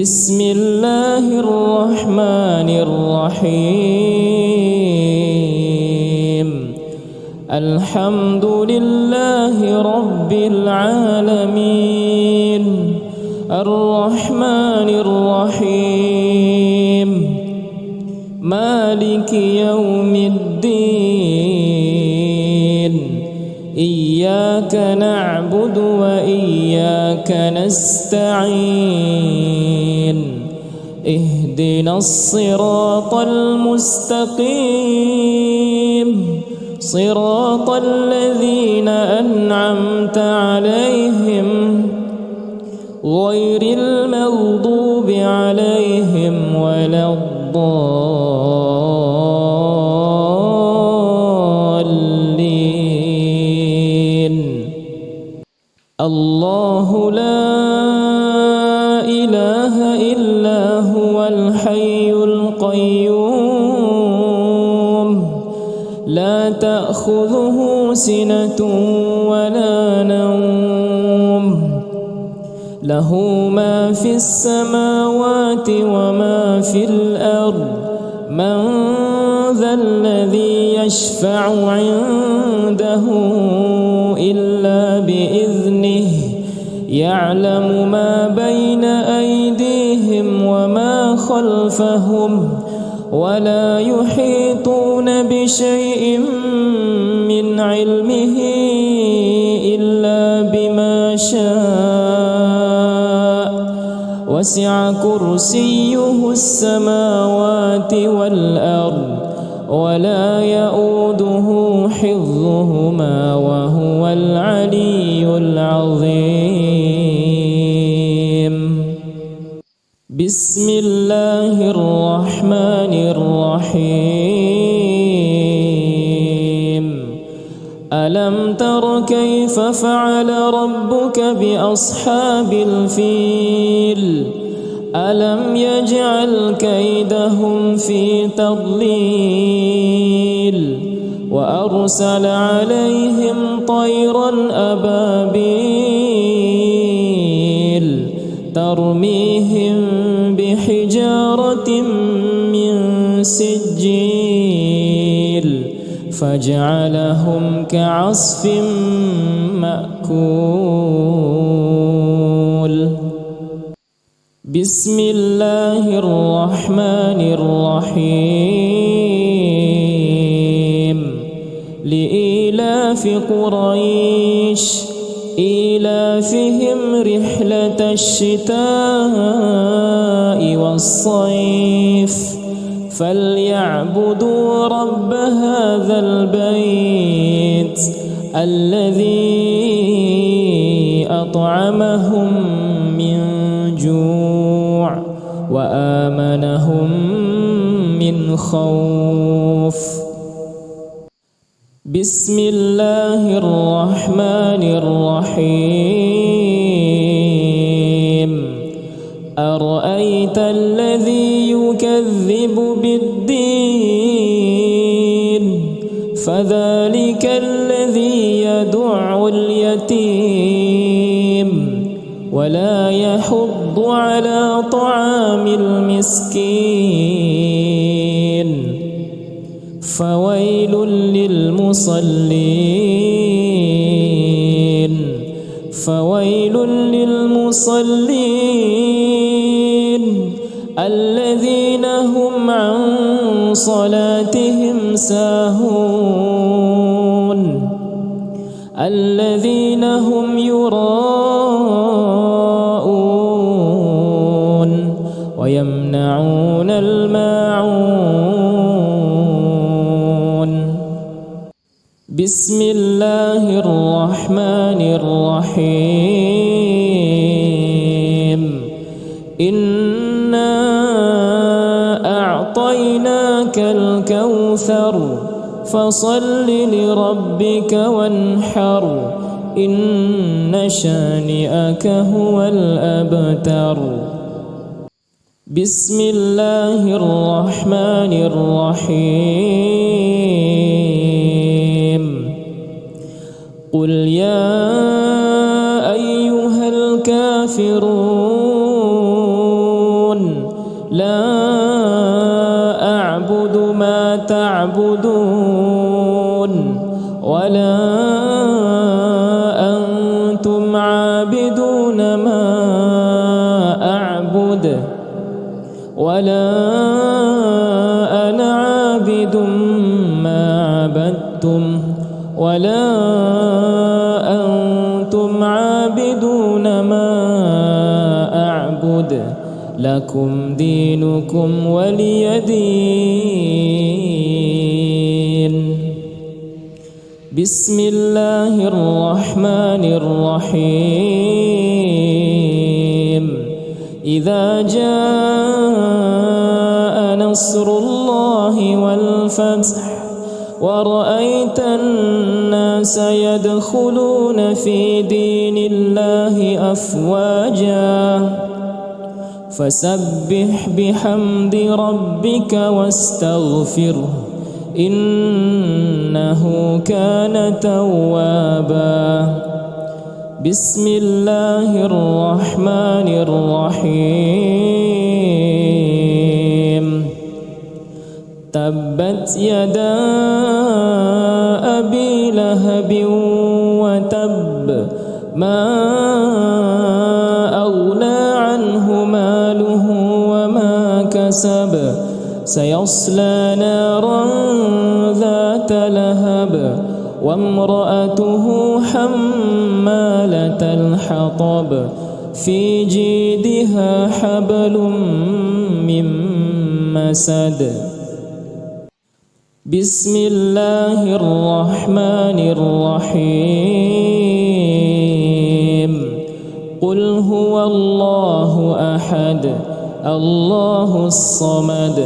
بسم الله الرحمن الرحيم. الحمد لله رب العالمين الرحمن الرحيم مالك يوم الدين إياك نعبد وإياك نستعين اهدنا الصراط المستقيم صراط الذين أنعمت عليهم غير المغضوب عليهم ولا الضالين. الله لا إله إلا هو الحي القيوم لا تأخذه سنة ولا نوم له ما في السماوات وما في الأرض من ذا الذي يشفع عنده إلا بإذنه يعلم ما بين أيديهم وما خلفهم ولا يحيطون بشيء من علمه إلا بما شاء وسع كرسيه السماوات والأرض ولا يؤوده حفظهما وهو العلي العظيم. بسم الله الرحمن الرحيم. ألم تر كيف فعل ربك بأصحاب الفيل ألم يجعل كيدهم في تضليل وأرسل عليهم طيرا أبابيل ترميهم بحجارة من سجيل فجعلهم كعصف مأكول. بسم الله الرحمن الرحيم. لإيلاف قريش إيلافهم رحلة الشتاء والصيف فليعبدوا رب هذا البيت الذي أطعمهم من جوع وآمنهم من خوف. بسم الله الرحمن الرحيم. أرأيت الذي يكذب بالدين فذلك الذي يدع اليتيم ولا يحض على طعام المسكين فويل للمصلين الذين هم عن صلاتهم ساهون الذين هم يراءون ويمنعون الماعون. بسم الله الرحمن الرحيم. إنا أعطيناك الكوثر فصل لربك وانحر إن شانئك هو الأبتر. بسم الله الرحمن الرحيم. قل يا أيها الكافرون لا أعبد ما تعبدون ولا أنتم عابدون ما أعبد ولا أنا عابد ما عبدتم ولا أنتم عابدون ما أعبد لكم دينكم ولي دين. بسم الله الرحمن الرحيم. إذا جاء نصر الله والفتح ورأيت الناس يدخلون في دين الله أفواجا فسبح بحمد ربك واستغفره إنه كان توابا. بسم الله الرحمن الرحيم. تبت يدا أبي لهب وتب ما أغنى عنه ماله وما كسب سيصلى نارا ذات لهب وامرأته حمالة الحطب في جيدها حبل من مسد. بسم الله الرحمن الرحيم. قل هو الله أحد الله الصمد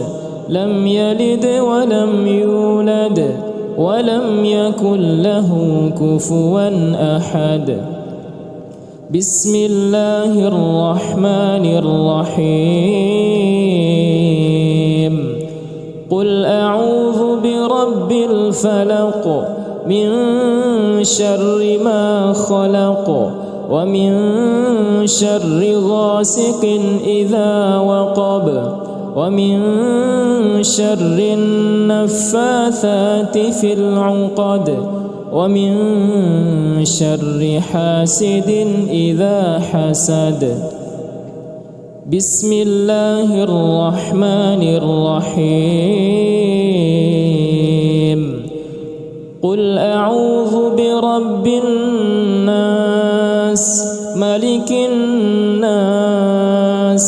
لم يلد ولم يولد ولم يكن له كفوا أحد. بسم الله الرحمن الرحيم. قل أعوذ برب الفلق من شر ما خلق ومن شر غاسق إذا وقب ومن شر النفاثات في العقد ومن شر حاسد إذا حسد. بسم الله الرحمن الرحيم. قل أعوذ برب الناس ملك الناس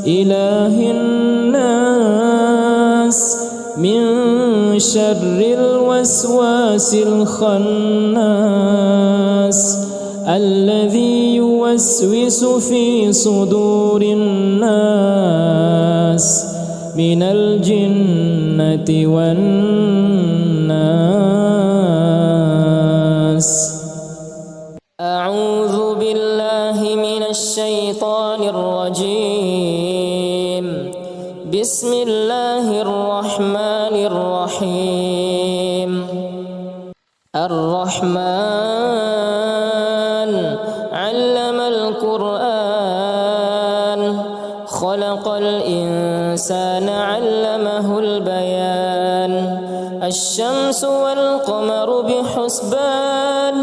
إله الناس من شر الوسواس الخناس الذي يوسوس في صدور الناس من الجنة والناس. أعوذ بالله من الشيطان الرجيم. بسم الله الرحمن الرحيم. الرحمن علم القرآن خلق الإنسان علمه البيان. الشمس والقمر بحسبان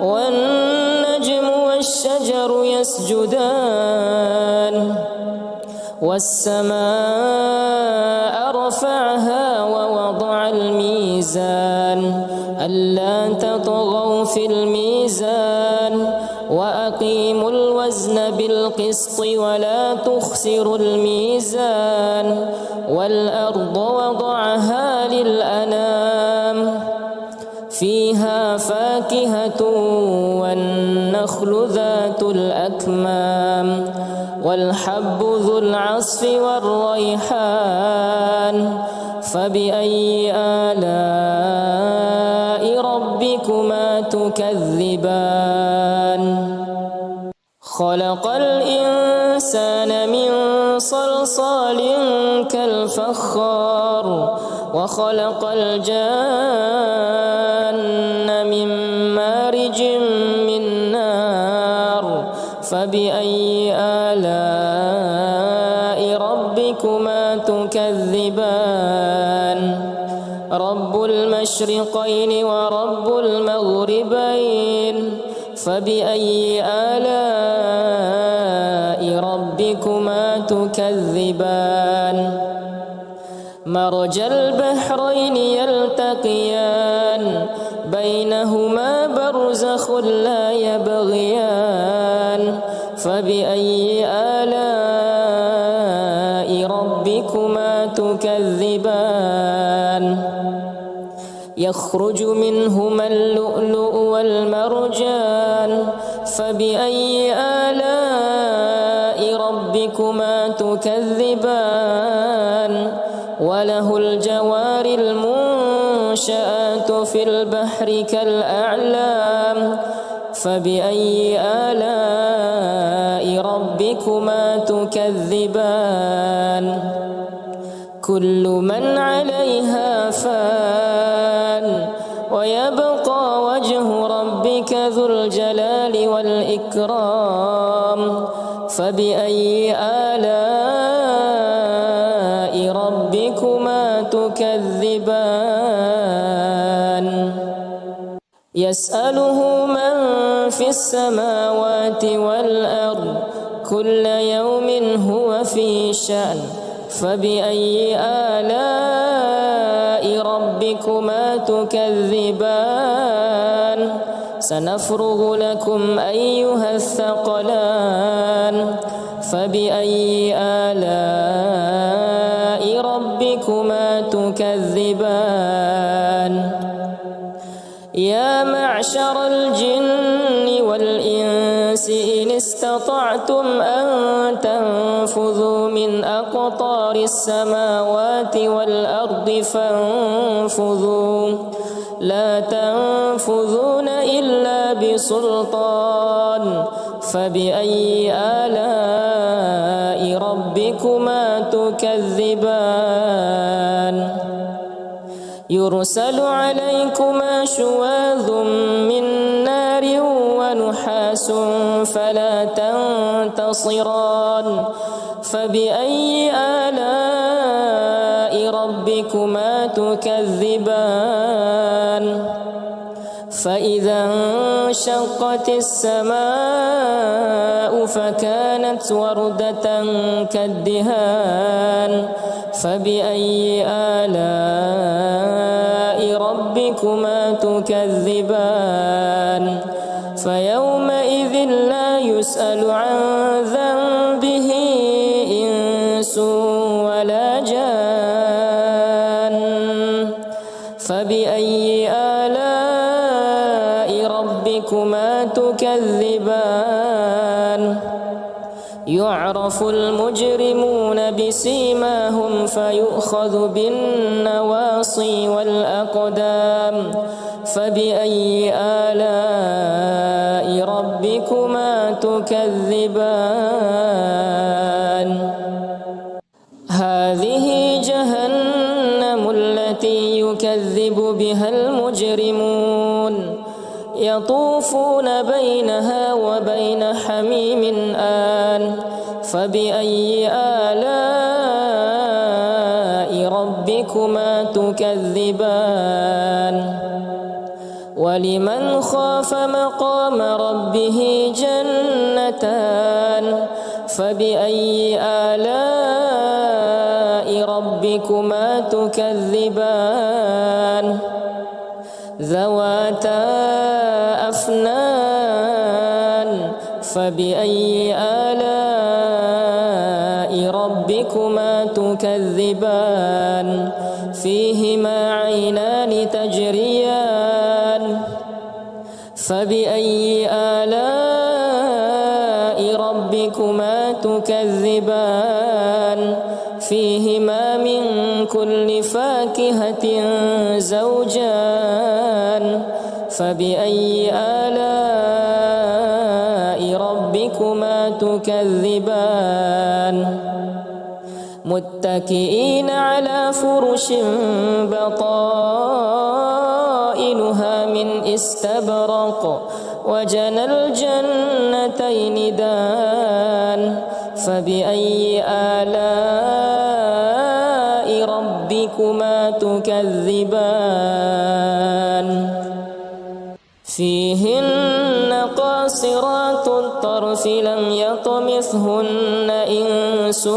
والنجم والشجر يسجدان والسماء رفعها ووضع الميزان ألا تطغوا في الميزان وأقيموا الوزن بالقسط ولا تخسروا الميزان والأرض وضعها للأنام فيها فاكهة والنخل ذات الأكمام والحب ذو العصف والريحان فبأي آلاء ربكما تكذبان. خلق الإنسان من صلصال كالفخار وخلق الجان من مارج من نار فبأي آلاء ربكما تكذبان رب المشرقين ورب المغربين فبأي آلاء ربكما تكذبان مرج البحرين يلتقيان بينهما برزخ لا يبغيان فبأي آلاء ربكما تكذبان يخرج منهما اللؤلؤ والمرجان فبأي آلاء ربكما تكذبان وله الجوار المنشآت في البحر كالأعلام فبأي آلاء ربكما تكذبان كل من عليها فان ويبقى وجه ربك ذو الجلال والإكرام فبأي آلاء ربكما تكذبان يسأله من في السماوات والأرض كل يوم هو في شأن فبأي آلاء ربكما تكذبان سنفرغ لكم أيها الثقلان فبأي آلاء ربكما تكذبان يا معشر الجن والإنس إن استطعتم أن تنفذوا من أقطار السماوات والأرض فانفذوا لا تنفذون إلا بسلطان فبأي آلاء ربكما تكذبان يرسل عليكما شواظ من نار ونحاس فلا تنتصران فبأي آلاء ربكما تكذبان فإذا انشقت السماء فكانت وردة كالدهان فبأي آلاء ربكما تكذبان فيومئذ لا يسأل عن ذنبه إنس ولا جان فبأي آلاء ربكما تكذبان يعرف المجرمون بسيماهم فيؤخذ بالنواصي والأقدام فبأي آلاء ربكما تكذبان هذه جهنم التي يكذب بها المجرمون يطوفون بينها وبين حميم آن فبأي آلاء ربكما تكذبان ولمن خاف مقام ربه جنتان فبأي آلاء ربكما تكذبان ذواتا أفنان فبأي آلاء ربكما تكذبان فيهما عينان تجريان فبأي آلاء ربكما تكذبان فيهما من كل فاكهة زوجان فبأي آلاء ربكما تكذبان متكئين على فرش بطائنها من استبرق وجنى الجنتين دان فبأي آلاء ربكما تكذبان فيهن قاصرات الطرف لم يطمثهن إنس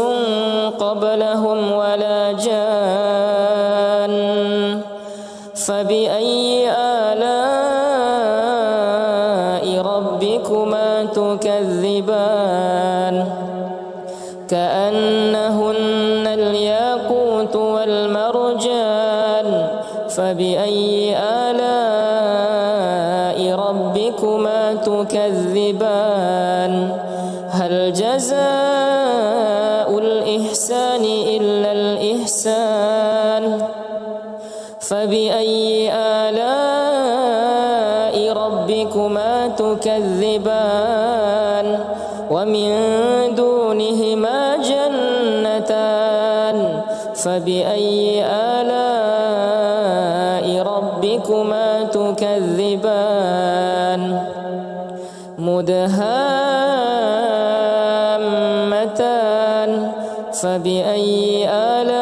قبلهم ولا جان فبأي آلاء ربكما تكذبان كأنهن الياقوت والمرجان فبأي آلاء ربكما تكذبان هل جزاء الإحسان إلا الإحسان فبأي آلاء ربكما تكذبان ومن دونهما جنتان فبأي آلاء ربكما تكذبان مدهامتان فبأي آلاء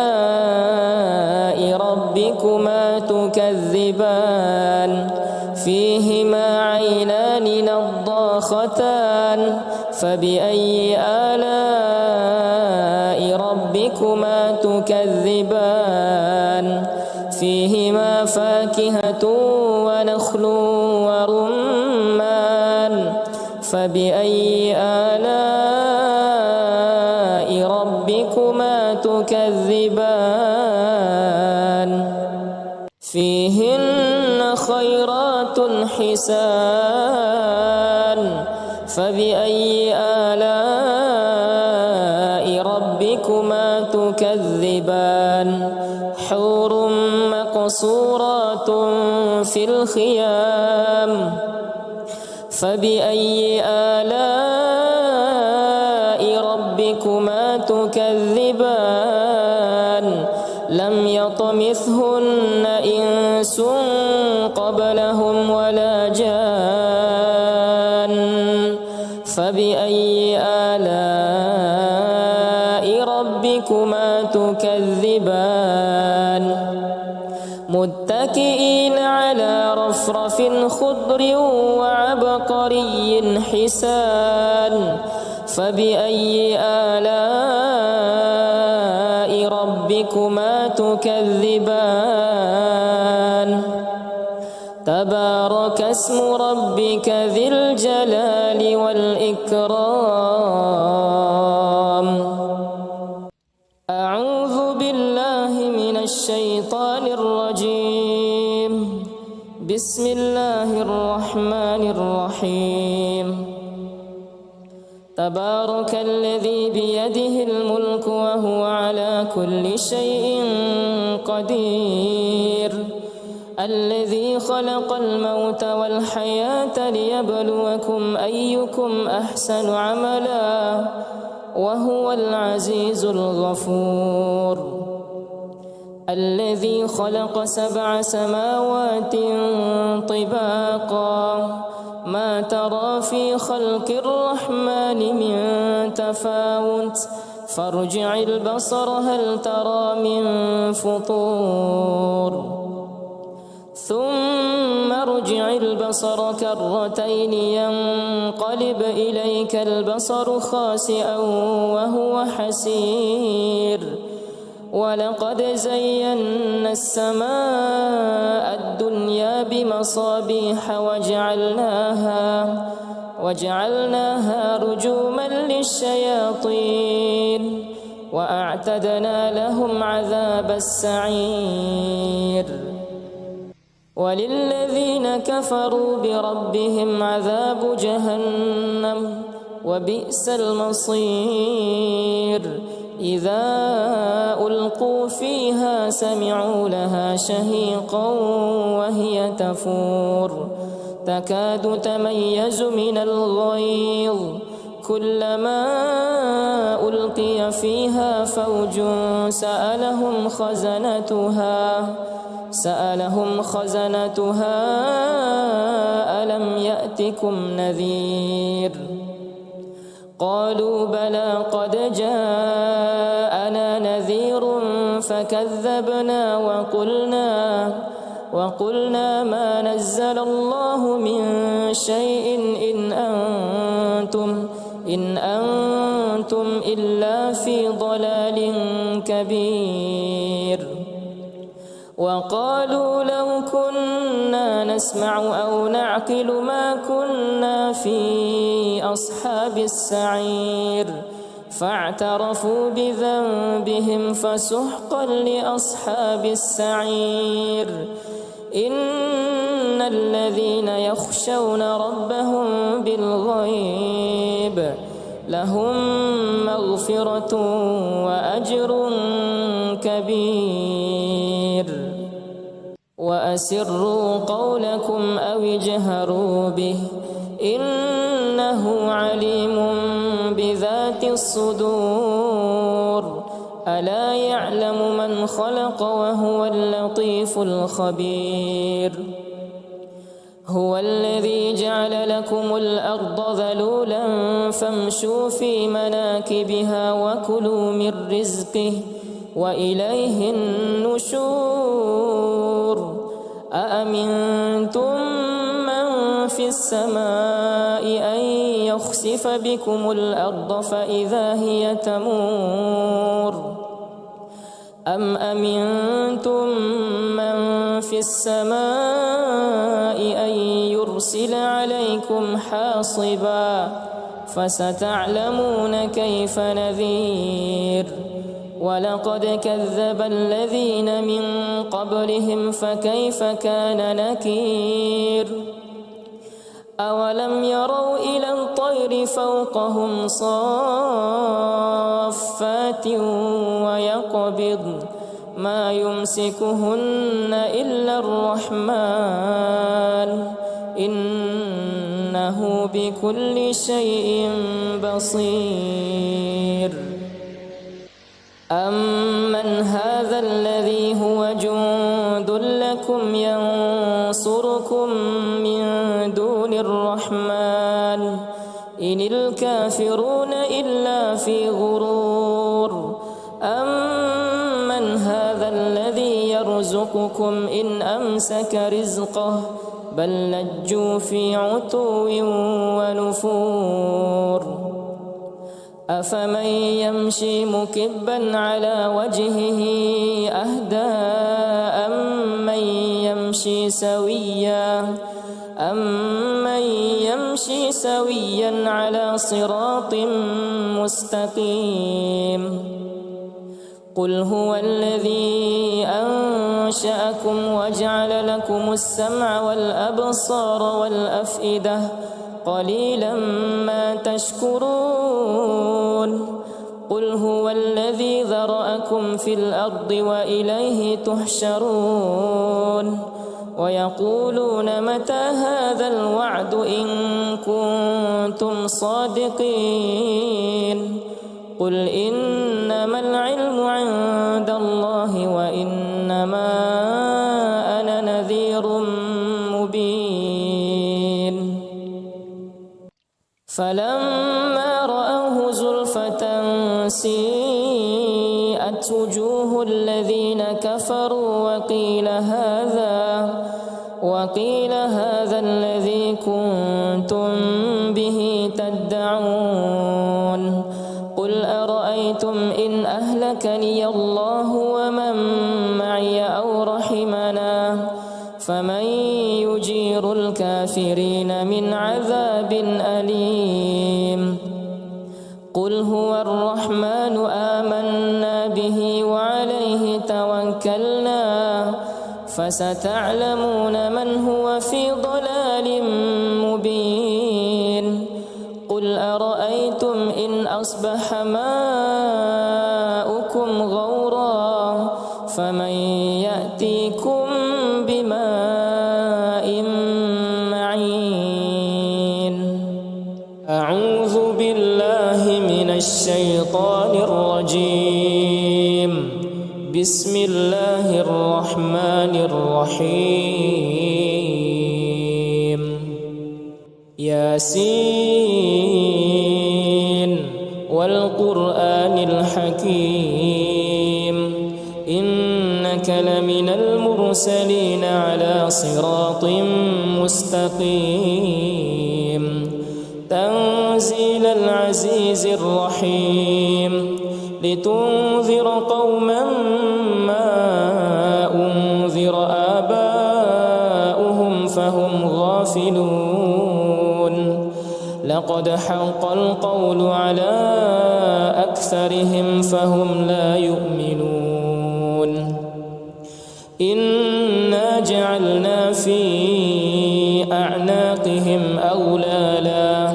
ربكما تكذبان فيهما عينان نضاختان فبأي آلاء ربكما تكذبان فيهما فاكهة ونخل ورمان فبأي آلاء ربكما تكذبان فيهن خيرات حسان فبأي آلاء ربكما تكذبان حور مقصورات في الخيام فبأي آلاء ربكما تكذبان لم يطمثهن إنس قبلهم ولا جان فبأي آلاء ربكما تكذبان متكئين على رفرف خضر وعبقري حسان فبأي آلاء ربكما تكذبان تبارك اسم ربك ذي الجلال والإكرام أعوذ بالله من الشيطان الرجيم بسم الله الرحمن الرحيم تبارك الذي بيده الملك وهو على كل شيء قدير الذي خلق الموت والحياة ليبلوكم أيكم أحسن عملا وهو العزيز الغفور الذي خلق 7 سماوات طباقا ما ترى في خلق الرحمن من تفاوت فارجع البصر هل ترى من فطور ثم ارجع البصر كرتين ينقلب إليك البصر خاسئا وهو حسير ولقد زينا السماء الدنيا بمصابيح وجعلناها رجوما للشياطين وأعتدنا لهم عذاب السعير وللذين كفروا بربهم عذاب جهنم وبئس المصير إذا ألقوا فيها سمعوا لها شهيقا وهي تفور تكاد تميز من الغيظ كلما ألقي فيها فوج سألهم خزنتها ألم يأتكم نذير قالوا بلى قد جاءنا نذير فكذبنا وقلنا ما نزل الله من شيء إن أنتم إلا في ضلال كبير. وقالوا لو كنا نسمع أو نعقل ما كنا في أصحاب السعير فاعترفوا بذنبهم فسحقا لأصحاب السعير. إن الذين يخشون ربهم بالغيب لهم مغفرة وأجر كبير. وأسروا قولكم أو اجهروا به إنه عليم بذات الصدور. ألا يعلم من خلق وهو اللطيف الخبير. هو الذي جعل لكم الأرض ذلولا فامشوا في مناكبها وكلوا من رزقه وإليه النشور. أأمنتم من في السماء أن يخسف بكم الأرض فإذا هي تمور أم أمنتم من في السماء أن يرسل عليكم حاصبا فستعلمون كيف نذير. ولقد كذب الذين من قبلهم فكيف كان نكير. أولم يروا إلى الطير فوقهم صافات ويقبضن ما يمسكهن إلا الرحمن إنه بكل شيء بصير. أمن هذا الذي هو جند لكم ينصركم من دون الرحمن إن الكافرون إلا في غرور. أمن هذا الذي يرزقكم إن أمسك رزقه بل لجوا في عتو ونفور. أفمن يمشي مكبا على وجهه أهدى أمن يمشي سويا على صراط مستقيم. قل هو الذي أنشأكم وجعل لكم السمع والأبصار والأفئدة قليلا ما تشكرون. قل هو الذي ذرأكم في الأرض وإليه تحشرون. ويقولون متى هذا الوعد إن كنتم صادقين. قل إنما العلم عند الله وإنما أنا نذير مبين. فلما رأوه زلفة سيئت وجوه الذين كفروا وقيل هذا الذي كنتم به تدعون. قل أرأيتم إن أهلكني الله ومن معي أو رحمنا فمن يجير الكافرين من عذاب أليم. قل هو الرحمن آمنا به وعليه توكلنا فستعلمون من هو في ضلال مبين. قل أرأيتم إن أصبح ماؤكم غورا فمن يأتيكم بماء معين. أعوذ بالله من الشيطان الرجيم. بسم الله الرحمن الرحيم. ياسين والقرآن الحكيم إنك لمن المرسلين على صراط مستقيم تنزيل العزيز الرحيم لتنذر قوما ما أنذر آباؤهم فهم غافلون لقد حق القول على أكثرهم فهم لا يؤمنون إنا جعلنا في أعناقهم أغلالا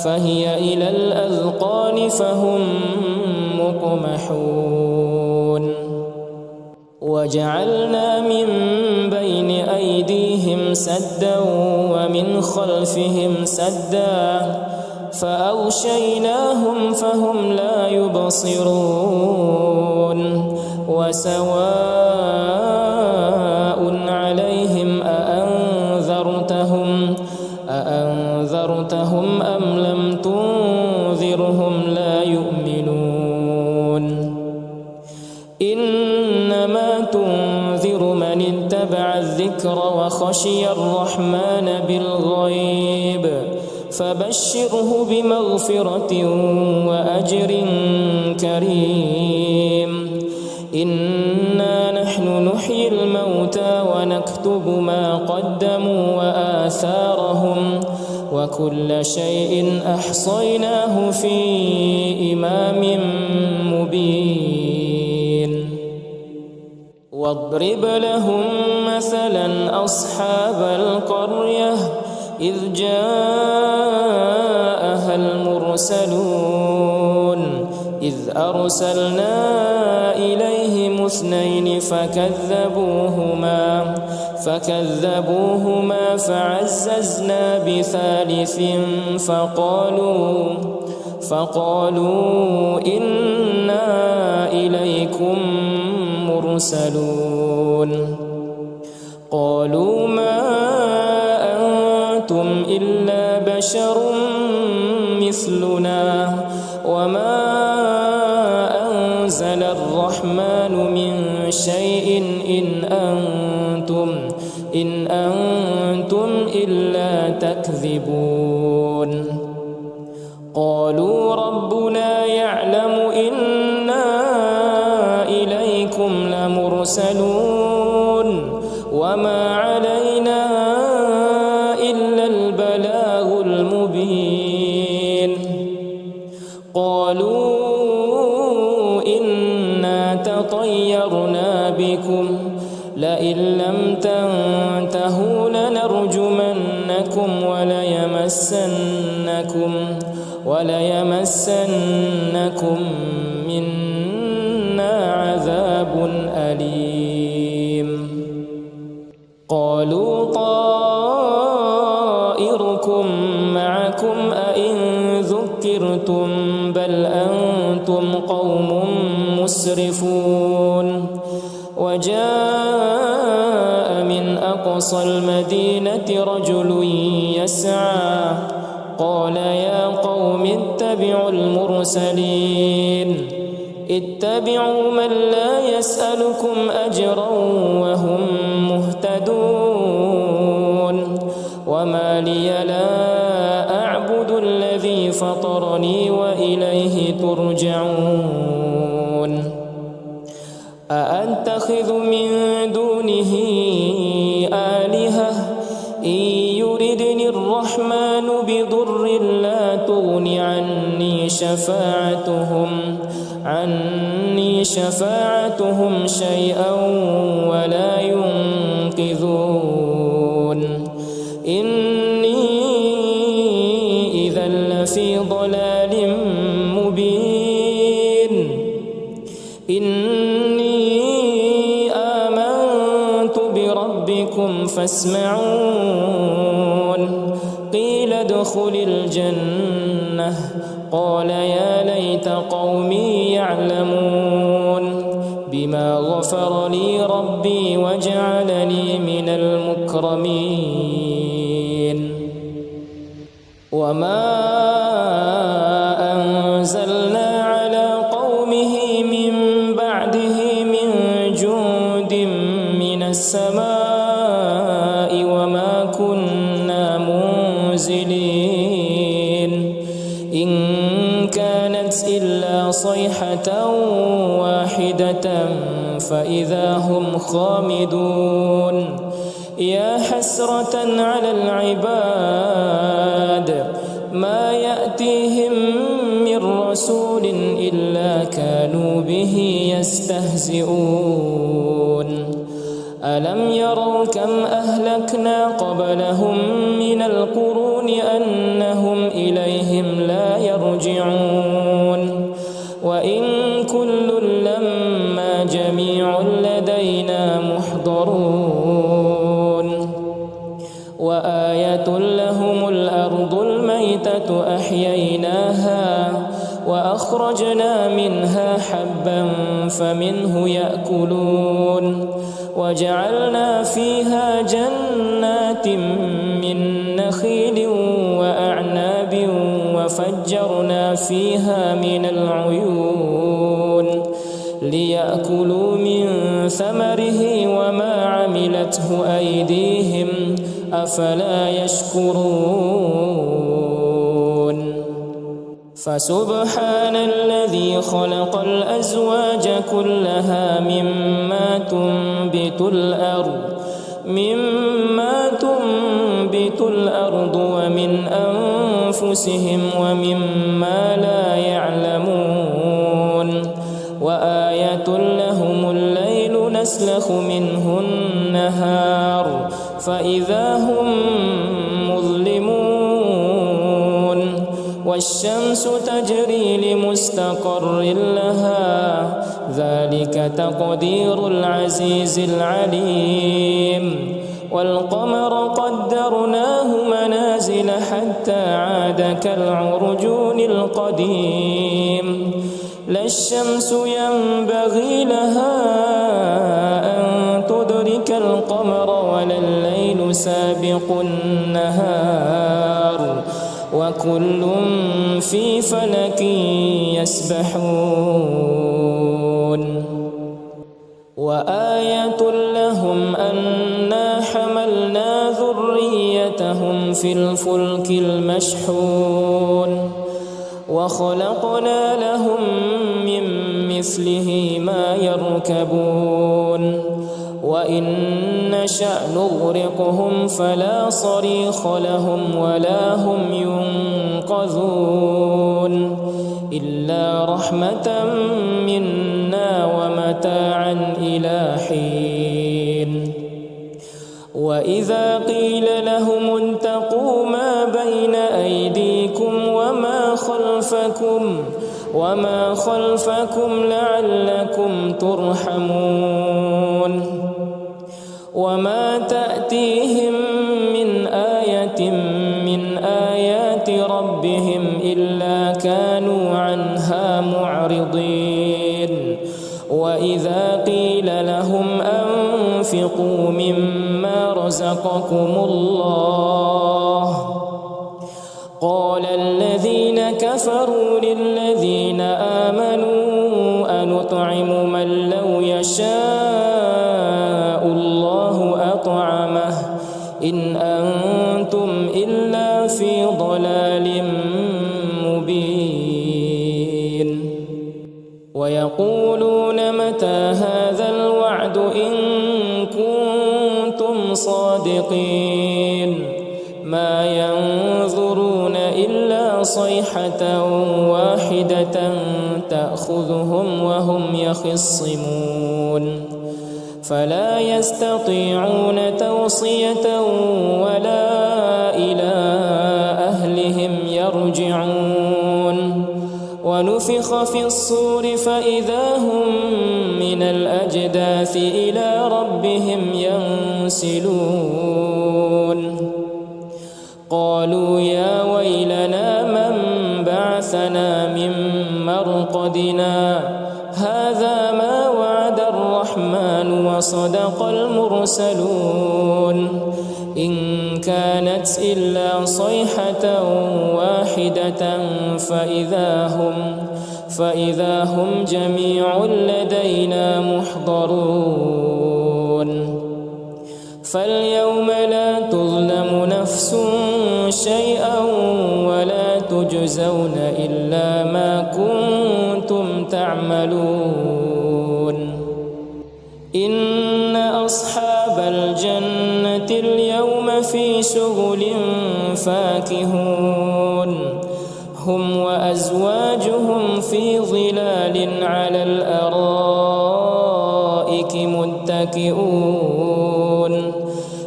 فهي إلى الأذقان فهم مقمحون وجعلنا من بين أيديهم سدا ومن خلفهم سدا فأغشيناهم فهم لا يبصرون وسواء عليهم أأنذرتهم أم لم تنذرهم لا يؤمنون إنما تنذر من اتبع الذكر وخشي الرحمن بالغيب فبشره بمغفرة وأجر كريم إنا نحن نحيي الموتى ونكتب ما قدموا وآثارهم وكل شيء أحصيناه في إمام مبين واضرب لهم مثلا أصحاب القرية إذ جاءها المرسلون إذ أرسلنا إليهم اثنين فكذبوهما فعززنا بثالث فقالوا إنا إليكم مرسلون قالوا ما أنتم إلا بشر مثلنا وما أنزل الرحمن من شيء إن أنتم إلا تكذبون قالوا ربنا يعلم إنا إليكم لمرسلون وما علينا إلا البلاغ المبين قالوا إنا تطيرنا بكم لئن لم تنتهوا لنرجمنكم وليمسنكم منا عذاب أليم قالوا طائركم معكم أئن ذكرتم بل أنتم قوم مسرفون وجاء من أقصى المدينة رجل يسعى قال يا قوم اتبعوا المرسلين اتبعوا من لا يسألكم أجرا وهم مهتدون وما لي لا أعبد الذي فطرني وإليه ترجعون أأتخذ من دونه آلهة إن يردني الرحمن بضر لا تغن عني شفاعتهم شيئا ولا ينقذون إني إذا لفي ضلال مبين إني آمنت بربكم فاسمعون قيل ادخل الجنة قال يا ليت قومي يعلمون بما غفر لي ربي وجعلني من المكرمين وما أنزلنا على قومه من بعده من صيحة واحدة فإذا هم خامدون يا حسرة على العباد ما يأتيهم من رسول إلا كانوا به يستهزئون ألم يروا كم أهلكنا قبلهم من القرون أنهم إليهم لا يرجعون وإن كل لما جميع لدينا محضرون وآية لهم الأرض الميتة أحييناها وأخرجنا منها حبا فمنه يأكلون وجعلنا فيها جنات من نخيل وأعناب وفجرنا فيها من العيون ليأكلوا من ثمره وما عملته أيديهم أفلا يشكرون فسبحان الذي خلق الأزواج كلها مما تنبت الأرض ومن أنفسهم ومما لا يعلمون وآية لهم الليل نسلخ منه النهار فإذا هم مظلمون والشمس تجري لمستقر لها ذلك تقدير العزيز العليم والقمر قدرناه منازل حتى عاد كالعرجون القديم لا الشمس ينبغي لها أن تدرك القمر ولا الليل سابق النهار وكل في فلك يسبحون وآية لهم أنا حملنا ذريتهم في الفلك المشحون وخلقنا لهم من مثله ما يركبون وإن نشأ نغرقهم فلا صريخ لهم ولا هم ينقذون إلا رحمة منا ومتاعا إلى حين وإذا قيل لهم اتقوا ما بين أيديكم وما خلفكم لعلكم ترحمون وما تأتيهم من آية من آيات ربهم إلا كانوا عنها معرضين وإذا قيل لهم أنفقوا مما رزقكم الله قال الذين كفروا للذين آمنوا أنطعم من لو يشاء الله أطعمه إن أنتم إلا في ضلال مبين ويقولون متى هذا الوعد إن كنتم صادقين ما ينظرون إلا صيحة واحدة تأخذهم وهم يخصمون فلا يستطيعون توصية ولا إلى أهلهم يرجعون ونفخ في الصور فإذا هم من الأجداث إلى ربهم ينسلون قالوا يا ويلنا من بعثنا من مرقدنا هذا ما وعد الرحمن وصدق المرسلون إن كانت إلا صيحة واحدة فإذا هم جميع لدينا محضرون فاليوم لا تظلم نفس شيئا ولا تجزون إلا ما كنتم يعملون إن أصحاب الجنة اليوم في شغل فاكهون هم وأزواجهم في ظلال على الأرائك متكئون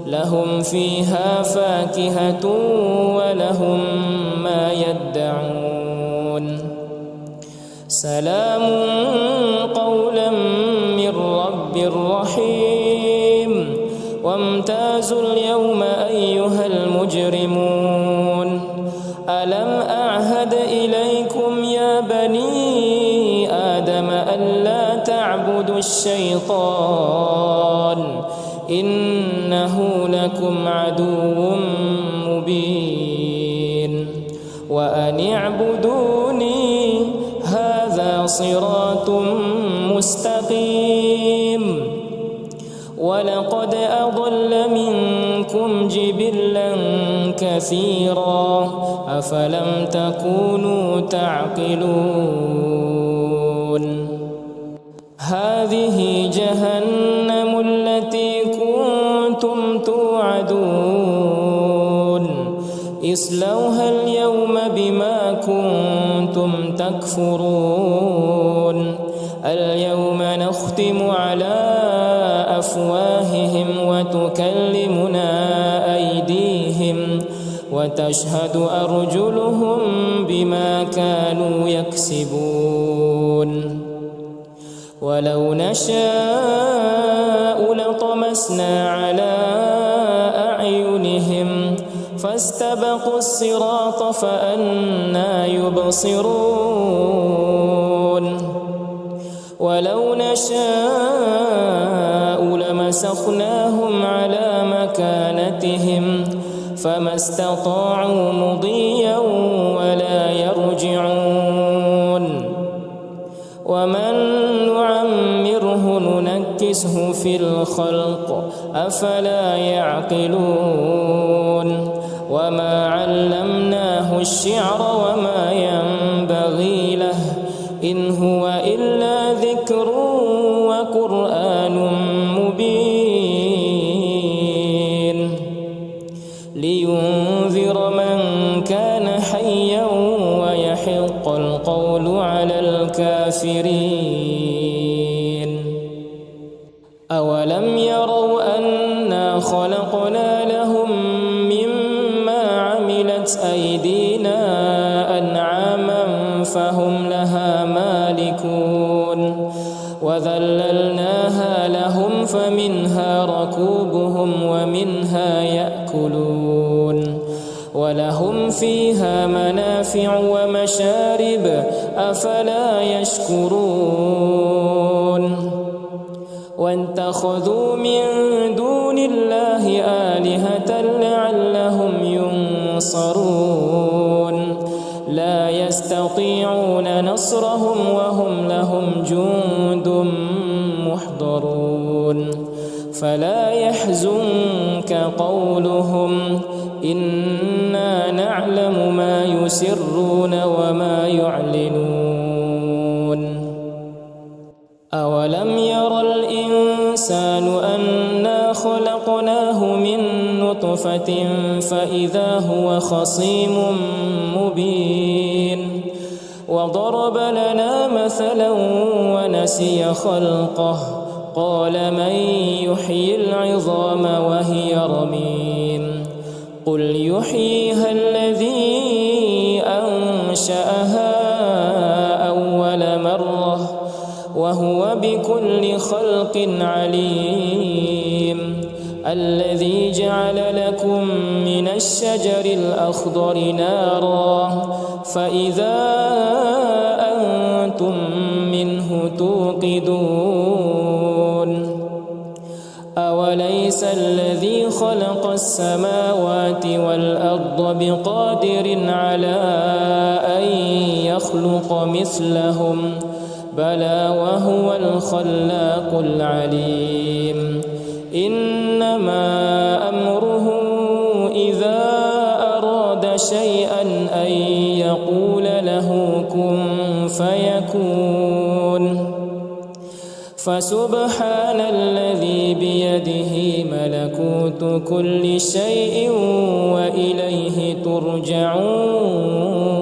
لهم فيها فاكهة ولهم ما يدعون سلام قولا من رب رحيم وامتازوا اليوم أيها المجرمون ألم أعهد إليكم يا بني آدم ألا تعبدوا الشيطان إنه لكم عدو مبين وأن اعبدوني هذا صراط مستقيم ولقد أضل منكم جبلا كثيرا أفلم تكونوا تعقلون هذه جهنم التي كنتم توعدون اصلوها اليوم بما كنتم تكفرون اليوم نختم على أفواههم وتكلمنا أيديهم وتشهد أرجلهم بما كانوا يكسبون ولو نشاء لطمسنا على أعينهم فاستبقوا الصراط فأنى يبصرون ولو نشاء لمسخناهم على مكانتهم فما استطاعوا مضيا ولا يرجعون ومن نعمره ننكسه في الخلق أفلا يعقلون وما علمناه الشعر وما ينبغي له إن هو إلا ذكر وقرآن مبين لينذر من كان حيا ويحق القول على الكافرين أولم يروا أنا خلقنا لهم مما عملت أيدينا أنعاما فهم لها مالكون وذللناها لهم فمنها ركوبهم ومنها يأكلون ولهم فيها منافع ومشارب أفلا يشكرون واتخذوا من دون الله آلهة لعلهم ينصرون لا يستطيعون نصرهم وهم لهم جند محضرون فلا يحزنك قولهم إنا نعلم ما يسرون وما يعلنون أولم ير الإنسان أنا خلقناه من نطفة فإذا هو خصيم مبين وضرب لنا مثلا ونسي خلقه قال من يحيي العظام وهي رميم قل يحييها الذي أنشأها أول مرة وهو بكل خلق عليم الذي جعل لكم من الشجر الأخضر نارا فإذا أنتم منه توقدون أوليس الذي خلق السماوات والأرض بقادر على أن يخلق مثلهم بلى وهو الخلاق العليم إنما أمره إذا أراد شيئا أن يقول له كن فيكون. فسبحان الذي بيده ملكوت كل شيء وإليه ترجعون.